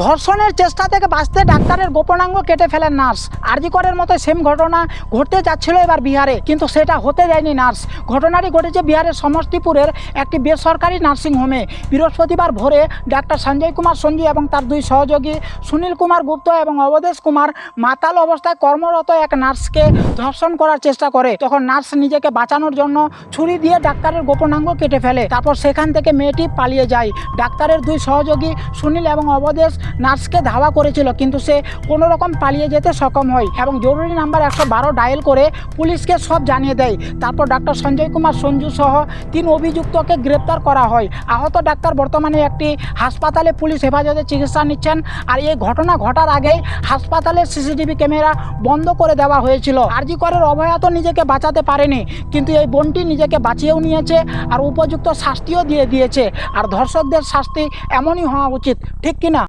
ধর্ষণের চেষ্টা থেকে বাঁচতে ডাক্তারের গোপনাঙ্গ কেটে ফেলেন নার্স। আরজি করের মতো সেম ঘটনা ঘটতে যাচ্ছিল এবার বিহারে, কিন্তু সেটা হতে দেয়নি নার্স। ঘটনাটি ঘটেছে বিহারের সমস্তিপুরের একটি বেসরকারি নার্সিংহোমে। বৃহস্পতিবার ভোরে ডাক্তার সঞ্জয় কুমার সঞ্জু এবং তার দুই সহযোগী সুনীল কুমার গুপ্ত এবং অবধেশ কুমার মাতাল অবস্থায় কর্মরত এক নার্সকে ধর্ষণ করার চেষ্টা করে। তখন নার্স নিজেকে বাঁচানোর জন্য ছুরি দিয়ে ডাক্তারের গোপনাঙ্গ কেটে ফেলে। তারপর সেখান থেকে মেয়েটি পালিয়ে যায়। ডাক্তারের দুই সহযোগী সুনীল এবং অবধেশ নার্সকে ধাওয়া করেছিল, কিন্তু সে কোনো রকম পালিয়ে যেতে সক্ষম হয় এবং জরুরি নাম্বার 112 ডায়াল করে পুলিশকে সব জানিয়ে দেয়। তারপর ডাক্তার সঞ্জয় কুমার সঞ্জু সহ 3 অভিযুক্তকে গ্রেপ্তার করা হয়। আহত ডাক্তার বর্তমানে একটি হাসপাতালে পুলিশ হেফাজতে চিকিৎসা নিচ্ছেন। আর এই ঘটনা ঘটার আগেই হাসপাতালের সিসিটিভি ক্যামেরা বন্ধ করে দেওয়া হয়েছিল। আরজি করের অভয়া তো নিজেকে বাঁচাতে পারেনি, কিন্তু এই বোনটি নিজেকে বাঁচিয়েও নিয়েছে আর উপযুক্ত শাস্তিও দিয়ে দিয়েছে। আর ধর্ষকদের শাস্তি এমনই হওয়া উচিত, ঠিক কিনা?